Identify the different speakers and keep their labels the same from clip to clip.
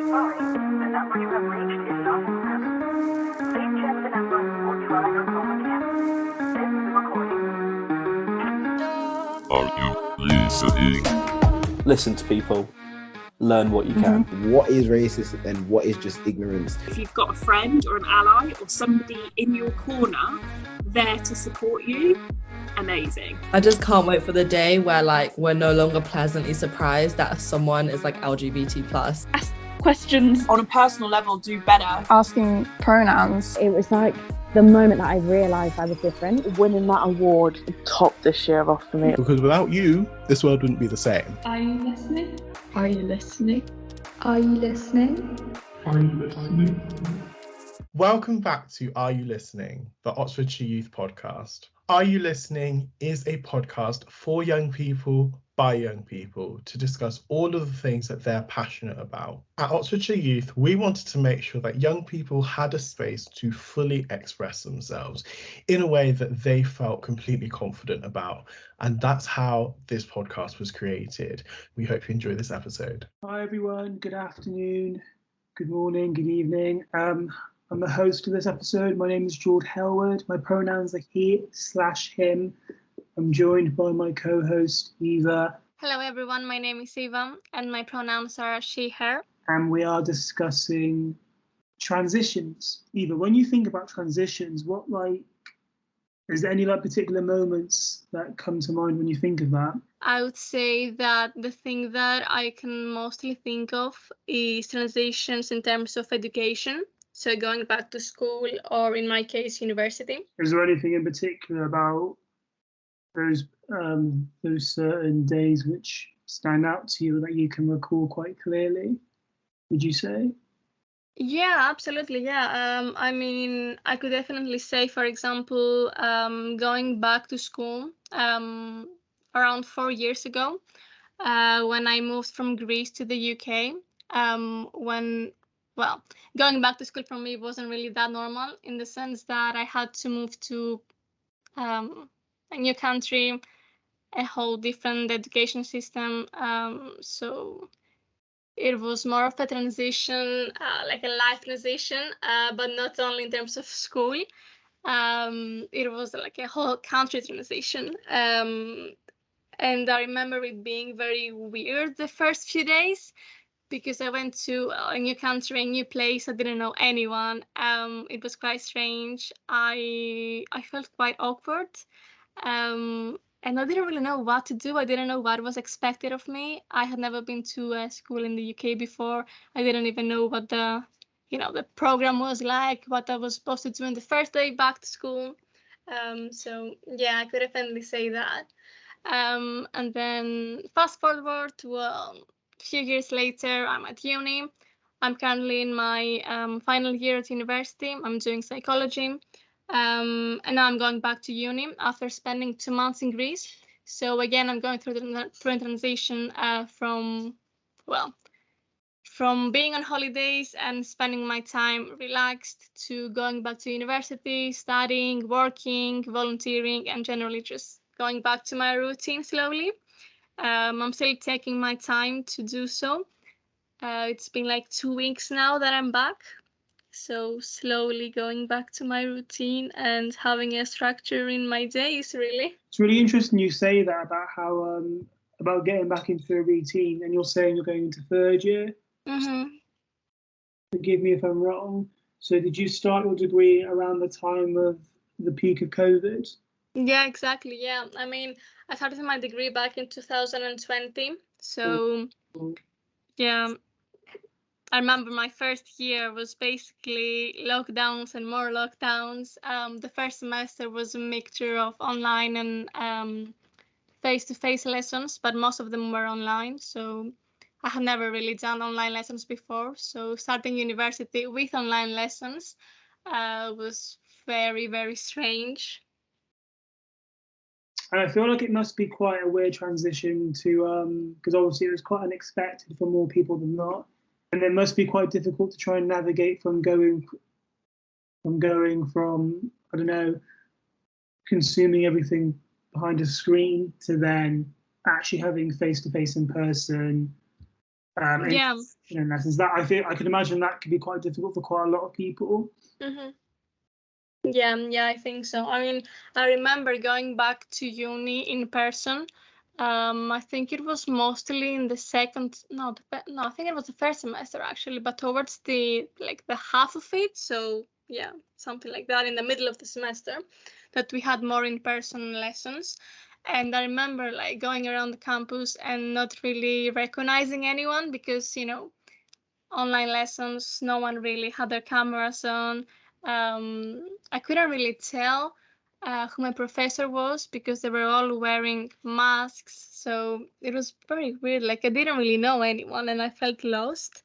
Speaker 1: We're sorry. The number you have reached is not in service. Please check the number or try your call again. This is a recording.
Speaker 2: Are you listening?
Speaker 3: Listen to people. Learn what you can.
Speaker 4: What is racist and what is just ignorance?
Speaker 5: If you've got a friend or an ally or somebody in your corner there to support you, amazing.
Speaker 6: I just can't wait for the day where we're no longer pleasantly surprised that someone is LGBT+.
Speaker 7: Ask questions on a personal level, do better.
Speaker 8: Asking pronouns.
Speaker 9: It was like the moment that I realised I was different.
Speaker 10: Winning that award topped this year off for me.
Speaker 11: Because without you, this world wouldn't be the same.
Speaker 12: Are you listening?
Speaker 13: Are you listening?
Speaker 12: Are you listening?
Speaker 2: Are you listening?
Speaker 14: Welcome back to Are You Listening, the Oxfordshire Youth Podcast. Are You Listening is a podcast for young people, by young people, to discuss all of the things that they're passionate about. At Oxfordshire Youth, we wanted to make sure that young people had a space to fully express themselves in a way that they felt completely confident about. And that's how this podcast was created. We hope you enjoy this episode.
Speaker 15: Hi everyone, good afternoon, good morning, good evening. I'm the host of this episode. My name is Jord. My pronouns are he/him. I'm joined by my co-host Eva.
Speaker 16: Hello everyone, my name is Eva and my pronouns are she, her.
Speaker 15: And we are discussing transitions. Eva, when you think about transitions, is there any particular moments that come to mind when you think of that?
Speaker 16: I would say that the thing that I can mostly think of is transitions in terms of education. So going back to school or in my case, university.
Speaker 15: Is there anything in particular about those certain days which stand out to you that you can recall quite clearly, would you say?
Speaker 16: Yeah, absolutely. Yeah. I mean, I could definitely say, for example, going back to school around 4 years ago when I moved from Greece to the UK. Going back to school for me wasn't really that normal in the sense that I had to move to a new country, a whole different education system. So it was more of a transition, like a life transition, but not only in terms of school. It was like a whole country transition. And I remember it being very weird the first few days because I went to a new country, a new place. I didn't know anyone. It was quite strange. I felt quite awkward. And I didn't really know what to do. I didn't know what was expected of me. I had never been to a school in the UK before. I didn't even know what the program was like, what I was supposed to do in the first day back to school. So yeah, I could definitely say that. And then fast forward to a few years later, I'm at uni. I'm currently in my final year at university. I'm doing psychology. And now I'm going back to uni after spending 2 months in Greece. So again, I'm going through a transition from being on holidays and spending my time relaxed to going back to university, studying, working, volunteering, and generally just going back to my routine slowly. I'm still taking my time to do so. It's been 2 weeks now that I'm back. So slowly going back to my routine and having a structure in my days, really.
Speaker 15: It's really interesting you say that about how about getting back into a routine, and you're saying you're going into third year.
Speaker 16: Mm-hmm.
Speaker 15: Forgive me if I'm wrong. So did you start your degree around the time of the peak of COVID?
Speaker 16: Yeah, exactly. Yeah. I mean, I started my degree back in 2020. So yeah. I remember my first year was basically lockdowns and more lockdowns. The first semester was a mixture of online and face-to-face lessons, but most of them were online. So I had never really done online lessons before. So starting university with online lessons was very, very strange.
Speaker 15: And I feel like it must be quite a weird transition to, because obviously it was quite unexpected for more people than not. And it must be quite difficult to try and navigate from going from, I don't know, consuming everything behind a screen to then actually having face-to-face in person,
Speaker 16: Yeah.
Speaker 15: In lessons. That I could imagine that could be quite difficult for quite a lot of people.
Speaker 16: Yeah, I think so. I mean, I remember going back to uni in person. I think it was mostly in the I think it was the first semester actually, but towards the half of it. So yeah, something like that in the middle of the semester, that we had more in-person lessons. And I remember like going around the campus and not really recognizing anyone because, online lessons, no one really had their cameras on. I couldn't really tell who my professor was because they were all wearing masks. So it was very weird. Like I didn't really know anyone and I felt lost.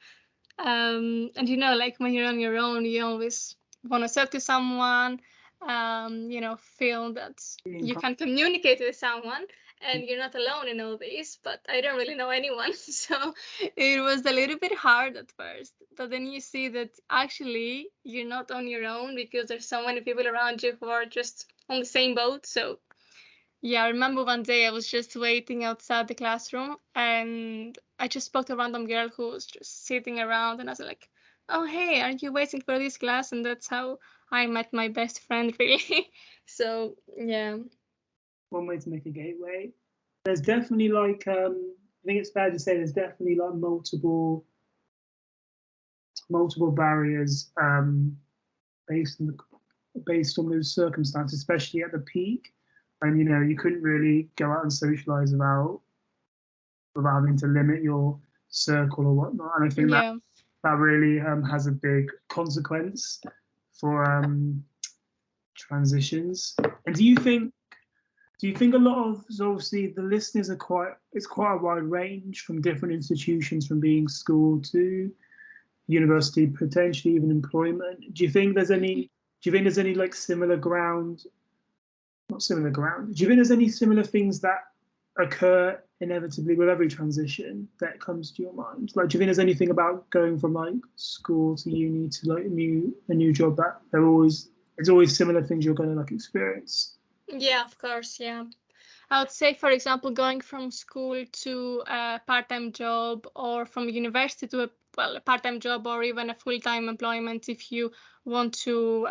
Speaker 16: And like when you're on your own, you always want to talk to someone, feel that you can communicate with someone and you're not alone in all this, but I don't really know anyone. So it was a little bit hard at first, but then you see that actually you're not on your own because there's so many people around you who are just on the same boat. So yeah, I remember one day I was just waiting outside the classroom and I just spoke to a random girl who was just sitting around and I was like, oh, hey, are you waiting for this class? And that's how I met my best friend, really. So, yeah.
Speaker 15: One way to make a gateway. There's definitely I think it's fair to say there's definitely like multiple barriers based on those circumstances, especially at the peak. And you couldn't really go out and socialize without having to limit your circle or whatnot. And I think that really has a big consequence for transitions. And do you think a lot of, so obviously the listeners it's quite a wide range from different institutions, from being school to university, potentially even employment. Do you think there's any like similar ground? Not similar ground. Do you think there's any similar things that occur inevitably with every transition that comes to your mind? Like, do you think there's anything about going from like school to uni to like a new job that it's always similar things you're going to like experience?
Speaker 16: Yeah, of course. Yeah, I would say, for example, going from school to a part-time job, or from university to a part-time job, or even a full-time employment if you want to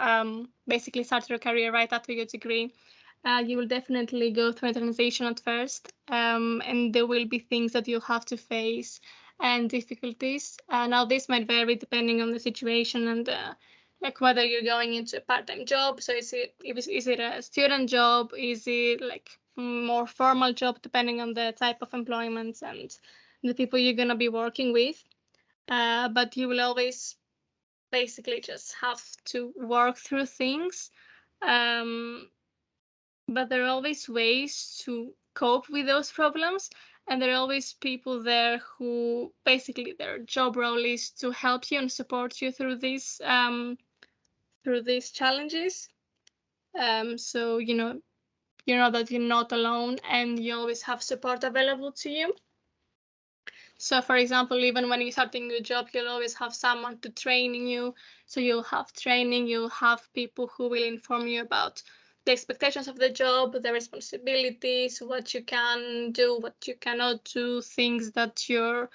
Speaker 16: basically start your career right after your degree. You will definitely go through a transition at first, and there will be things that you'll have to face and difficulties. Now, this might vary depending on the situation and like whether you're going into a part-time job. So is it a student job? Is it like more formal job, depending on the type of employment and the people you're going to be working with? But you will always basically just have to work through things. But there are always ways to cope with those problems, and there are always people there who basically their job role is to help you and support you through these challenges. So you know that you're not alone and you always have support available to you. So for example, even when you're starting your job, you'll always have someone to train you. So you'll have training, you'll have people who will inform you about the expectations of the job, the responsibilities, what you can do, what you cannot do, things that you're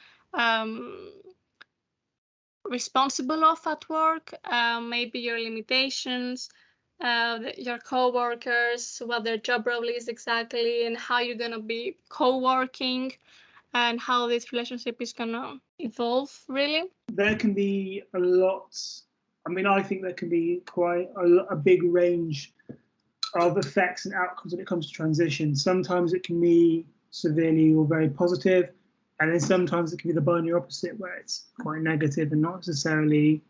Speaker 16: responsible of at work, maybe your limitations, your co-workers, what their job role is exactly, and how you're going to be co-working, and how this relationship is going to evolve, really.
Speaker 15: There can be a lot. I think there can be quite a big range of effects and outcomes when it comes to transition. Sometimes it can be severely or very positive, and then sometimes it can be the binary opposite, where it's quite negative and not necessarily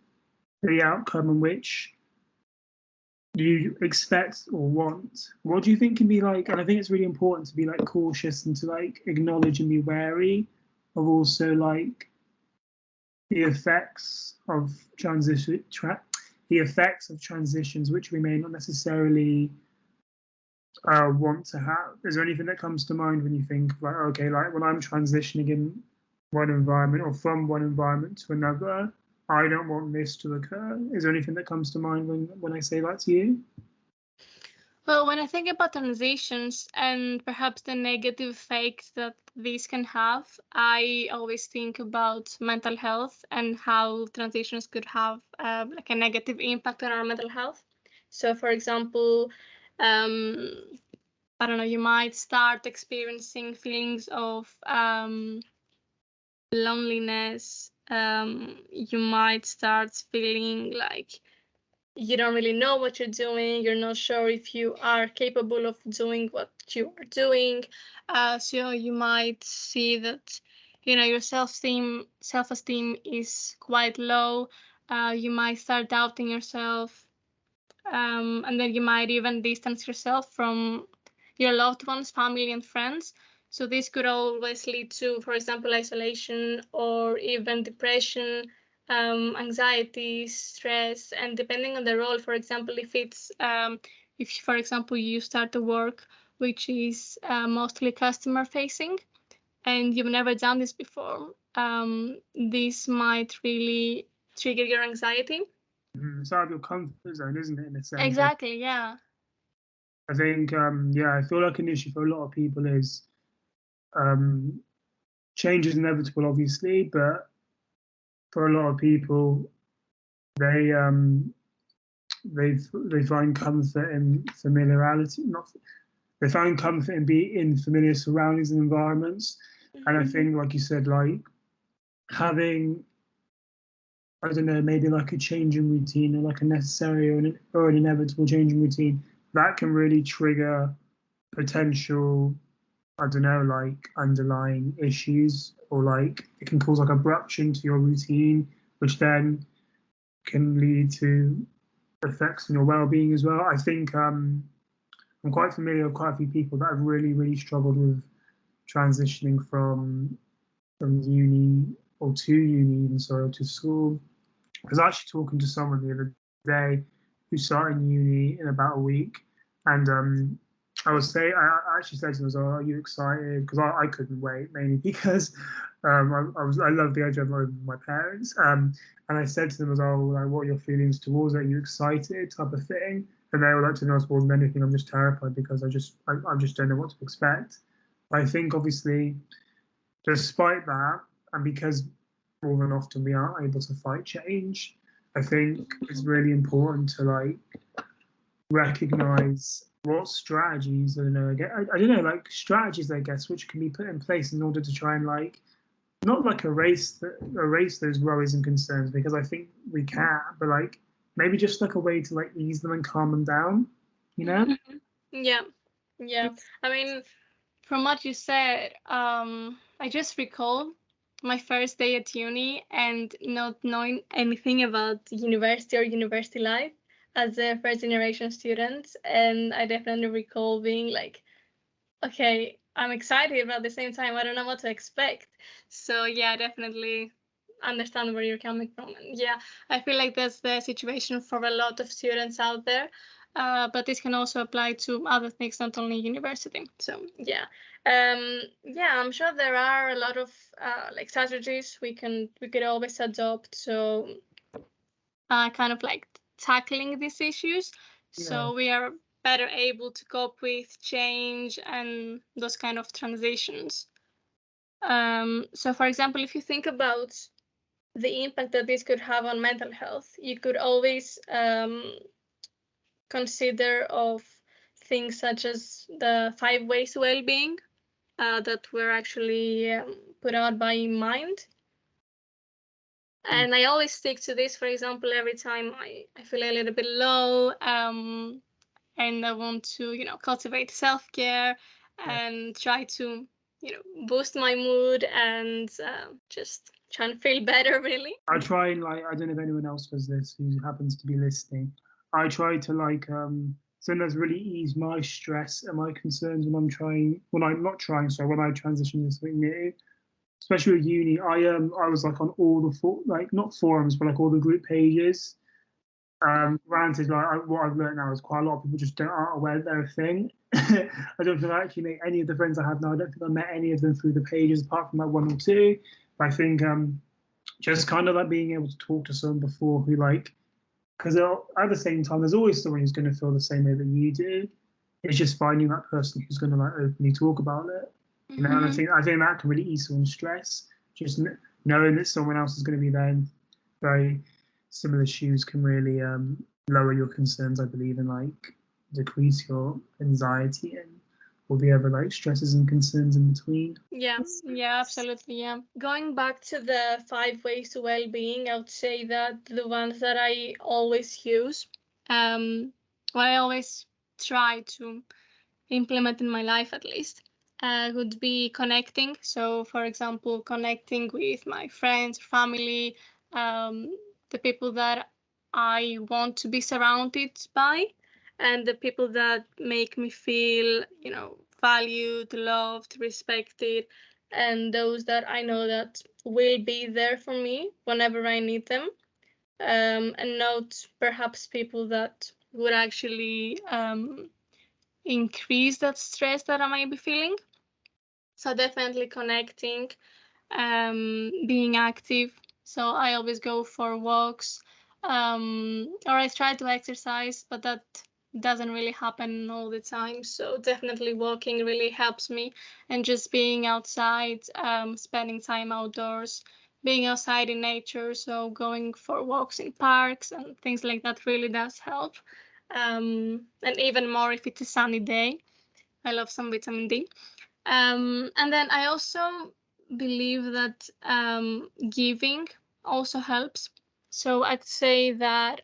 Speaker 15: the outcome in which you expect or want. What do you think can be like? And I think it's really important to be like cautious and to like acknowledge and be wary of also like the effects of transitions, which we may not necessarily want to have. Is there anything that comes to mind when you think like, okay, like when I'm transitioning in one environment or from one environment to another, I don't want this to occur? Is there anything that comes to mind when I say that to you?
Speaker 16: Well, when I think about transitions and perhaps the negative effects that these can have, I always think about mental health and how transitions could have like a negative impact on our mental health. So, for example, I don't know, you might start experiencing feelings of loneliness. You might start feeling like you don't really know what you're doing. You're not sure if you are capable of doing what you are doing. So you might see that, your self-esteem is quite low. You might start doubting yourself. And then you might even distance yourself from your loved ones, family, and friends. So this could always lead to, for example, isolation or even depression, anxiety, stress, and depending on the role, for example, if for example you start a work which is mostly customer facing and you've never done this before, this might really trigger your anxiety.
Speaker 15: It's out of your comfort zone, isn't it, in a sense?
Speaker 16: Exactly, yeah.
Speaker 15: I think, I feel like an issue for a lot of people is change is inevitable, obviously, but for a lot of people, they find comfort in familiarity. They find comfort in being in familiar surroundings and environments. And I think, like you said, like having, I don't know, maybe like a change in routine or like a necessary or an inevitable change in routine, that can really trigger potential, I don't know, like underlying issues, or like it can cause like abruption to your routine, which then can lead to effects on your well-being as well. I think I'm quite familiar with quite a few people that have really, really struggled with transitioning from uni or to uni, even sorry, to school. I was actually talking to someone the other day who's starting uni in about a week, and I actually said to him, "Are you excited?" Because I couldn't wait, mainly because I love the idea of living with my parents. And I said to them, like, "What are your feelings towards it? Are you excited?" type of thing. And they were like, to be honest, more than anything, I'm just terrified because I just don't know what to expect. But I think obviously, despite that, and because more than often we aren't able to fight change, I think it's really important to like recognize what strategies, I don't know, like strategies, I guess, which can be put in place in order to try and like not like erase those worries and concerns, because I think we can, but like maybe just like a way to like ease them and calm them down, you know?
Speaker 16: Yeah. I mean, from what you said, I just recall my first day at uni and not knowing anything about university or university life as a first generation student. And I definitely recall being like, okay, I'm excited, but at the same time, I don't know what to expect. So yeah, definitely understand where you're coming from. And yeah, I feel like that's the situation for a lot of students out there. But this can also apply to other things, not only university. So yeah, I'm sure there are a lot of like strategies we could always adopt. So kind of like tackling these issues, so we are better able to cope with change and those kind of transitions. So for example, if you think about the impact that this could have on mental health, you could always consider of things such as the 5 ways to well-being that were actually put out by Mind. And I always stick to this, for example, every time I feel a little bit low and I want to, cultivate self-care and try to, boost my mood and just try and feel better, really.
Speaker 15: I try and like, I don't know if anyone else does this who happens to be listening. I try to like sometimes really ease my stress and my concerns when I transition to something new. Especially with uni, I was like on all the not forums, but like all the group pages. Granted, like what I've learned now is quite a lot of people just aren't aware that they're a thing. I don't think I actually make any of the friends I have now. I don't think I met any of them through the pages, apart from like one or two. But I think just kind of like being able to talk to someone before who like, because at the same time, there's always someone who's going to feel the same way that you do. it's just finding that person who's going to like openly talk about it. You know, and I think that can really ease someone's stress. Just knowing that someone else is going to be there in very similar shoes can really lower your concerns, I believe, and like decrease your anxiety and all the other like stresses and concerns in between.
Speaker 16: Yeah, absolutely. Yeah. Going back to the 5 ways to well-being, I would say that the ones that I always use, what I always try to implement in my life at least, would be connecting. So, for example, connecting with my friends, family, the people that I want to be surrounded by, and the people that make me feel, valued, loved, respected, and those that I know that will be there for me whenever I need them, and not perhaps people that would actually increase that stress that I might be feeling. So definitely connecting, being active. So I always go for walks, or I try to exercise, but that doesn't really happen all the time. So definitely walking really helps me, and just being outside, spending time outdoors, being outside in nature. So going for walks in parks and things like that really does help. And even more if it's a sunny day. I love some vitamin D. And then I also believe that giving also helps. So I'd say that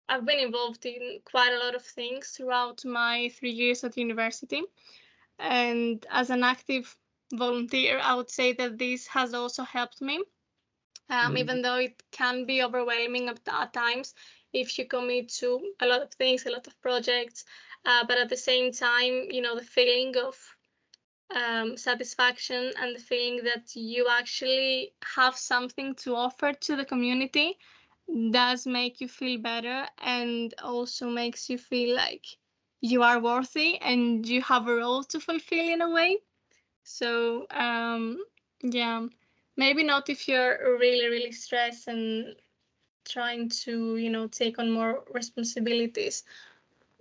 Speaker 16: I've been involved in quite a lot of things throughout my 3 years at university. And as an active volunteer, I would say that this has also helped me. Even though it can be overwhelming at times if you commit to a lot of things, a lot of projects, but at the same time, the feeling of satisfaction and the feeling that you actually have something to offer to the community does make you feel better, and also makes you feel like you are worthy and you have a role to fulfill in a way. So yeah, maybe not if you're really, really stressed and trying to, take on more responsibilities.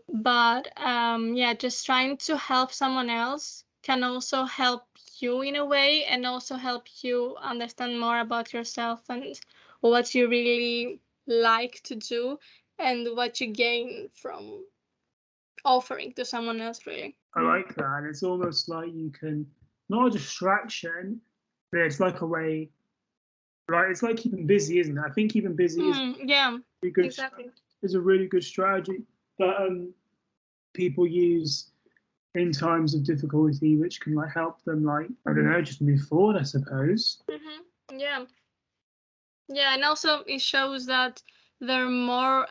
Speaker 16: But yeah, just trying to help someone else can also help you in a way, and also help you understand more about yourself and what you really like to do and what you gain from offering to someone else, really.
Speaker 15: I like that. And it's almost like you can, not a distraction, but it's like a way, right? It's like keeping busy, isn't it? I think keeping busy is
Speaker 16: yeah,
Speaker 15: really good,
Speaker 16: exactly.
Speaker 15: is a really good strategy that people use in times of difficulty, which can like help them, like, I don't know, just move forward, I suppose.
Speaker 16: Yeah. Yeah, and also it shows that there are more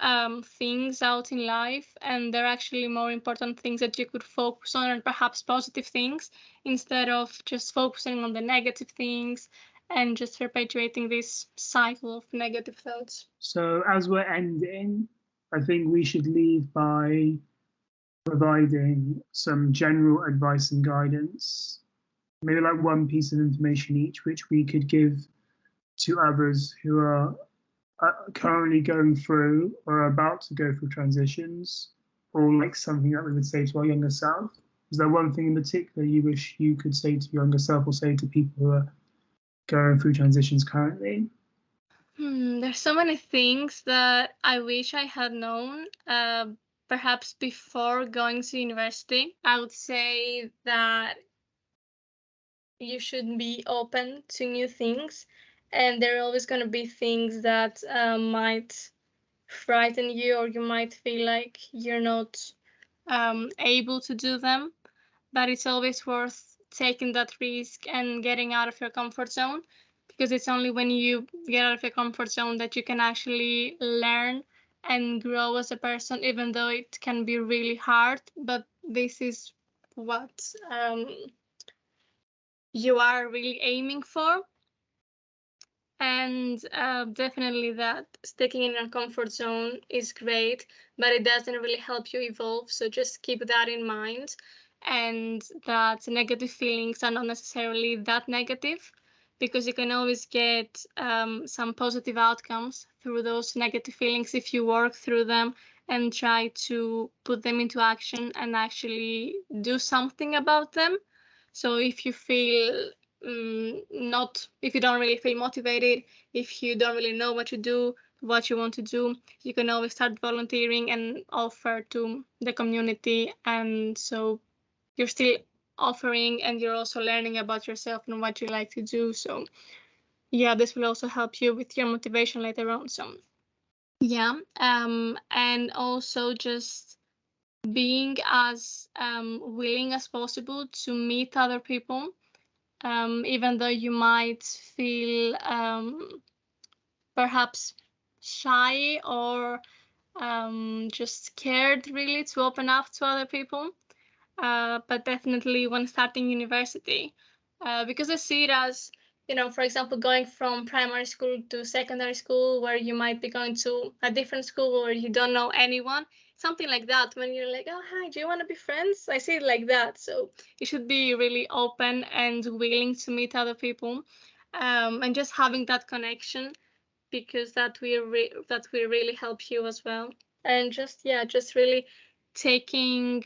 Speaker 16: things out in life, and there are actually more important things that you could focus on, and perhaps positive things, instead of just focusing on the negative things and just perpetuating this cycle of negative thoughts.
Speaker 15: So as we're ending, I think we should leave by providing some general advice and guidance, maybe like one piece of information each, which we could give to others who are currently going through or about to go through transitions, or like something that we would say to our younger self. Is there one thing in particular you wish you could say to your younger self, or say to people who are going through transitions currently?
Speaker 16: There's so many things that I wish I had known, perhaps before going to university. I would say that you should be open to new things, and there are always going to be things that might frighten you, or you might feel like you're not able to do them, but it's always worth taking that risk and getting out of your comfort zone, because it's only when you get out of your comfort zone that you can actually learn and grow as a person, even though it can be really hard. But this is what you are really aiming for. And definitely that sticking in your comfort zone is great, but it doesn't really help you evolve. So just keep that in mind, and that negative feelings are not necessarily that negative. because you can always get some positive outcomes through those negative feelings if you work through them and try to put them into action and actually do something about them. So if you feel if you don't really feel motivated, if you don't really know what to do, what you want to do, you can always start volunteering and offer to the community. And so you're still offering and you're also learning about yourself and what you like to do. So yeah, this will also help you with your motivation later on. So yeah, and also just being as willing as possible to meet other people, even though you might feel perhaps shy or just scared really to open up to other people. But definitely when starting university, because I see it as, for example, going from primary school to secondary school, where you might be going to a different school where you don't know anyone, something like that, when you're like, oh, hi, do you want to be friends? I see it like that. So you should be really open and willing to meet other people, and just having that connection, because that will really help you as well. And just really taking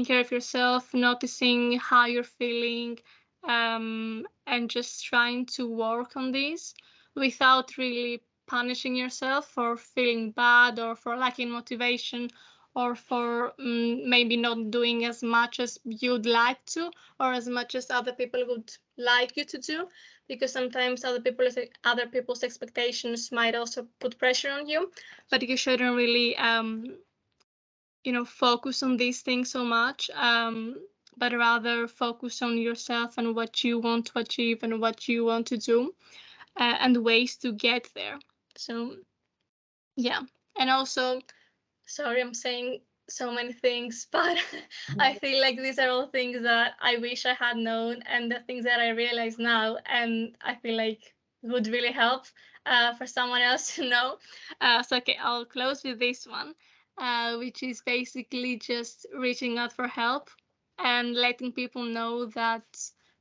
Speaker 16: care of yourself, noticing how you're feeling, and just trying to work on this without really punishing yourself for feeling bad or for lacking motivation or for maybe not doing as much as you'd like to or as much as other people would like you to do, because sometimes other people's expectations might also put pressure on you. But you shouldn't really focus on these things so much, but rather focus on yourself and what you want to achieve and what you want to do, and ways to get there. So yeah. And also, sorry, I'm saying so many things, but I feel like these are all things that I wish I had known and the things that I realize now, and I feel like would really help for someone else to know. So okay, I'll close with this one, which is basically just reaching out for help and letting people know that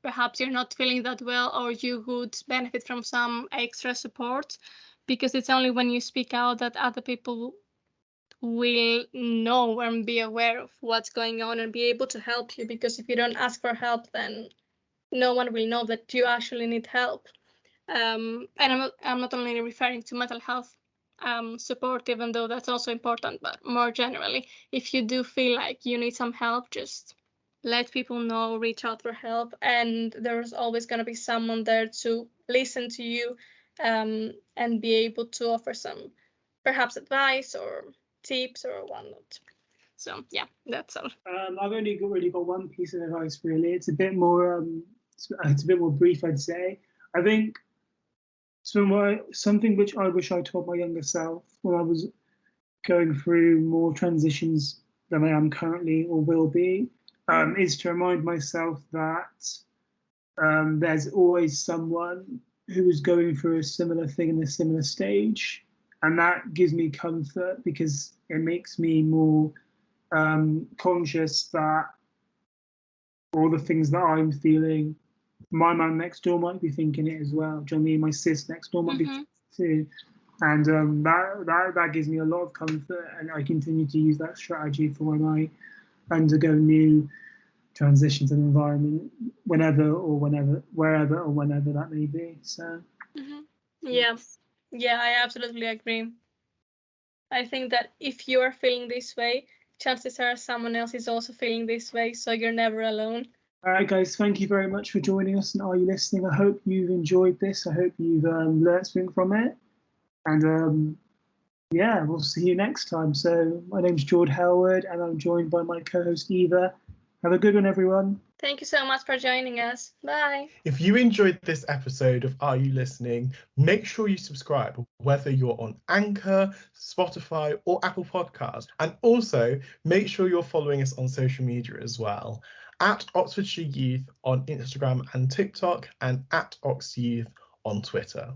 Speaker 16: perhaps you're not feeling that well or you would benefit from some extra support, because it's only when you speak out that other people will know and be aware of what's going on and be able to help you. Because if you don't ask for help, then no one will know that you actually need help. And I'm not only referring to mental health support, even though that's also important, but more generally, if you do feel like you need some help, just let people know, reach out for help, and there's always going to be someone there to listen to you, and be able to offer some perhaps advice or tips or whatnot. So yeah, that's all.
Speaker 15: I've only really got one piece of advice, really. It's a bit more brief, I'd say. I think something which I wish I told my younger self when I was going through more transitions than I am currently or will be, is to remind myself that there's always someone who is going through a similar thing in a similar stage. And that gives me comfort because it makes me more conscious that all the things that I'm feeling, my man next door might be thinking it as well. Do you know what I mean? My sis next door might be thinking it too. And that gives me a lot of comfort, and I continue to use that strategy for when I undergo new transitions in environment, wherever that may be. So
Speaker 16: yeah, I absolutely agree. I think that if you are feeling this way, chances are someone else is also feeling this way, so you're never alone.
Speaker 15: All right, guys, thank you very much for joining us and Are You Listening? I hope you've enjoyed this. I hope you've learned something from it. And yeah, we'll see you next time. So my name's Jord Hellwood, and I'm joined by my co-host Eva. Have a good one, everyone.
Speaker 16: Thank you so much for joining us. Bye.
Speaker 14: If you enjoyed this episode of Are You Listening, make sure you subscribe, whether you're on Anchor, Spotify, or Apple Podcasts. And also make sure you're following us on social media as well, at Oxfordshire Youth on Instagram and TikTok, and at Ox Youth on Twitter.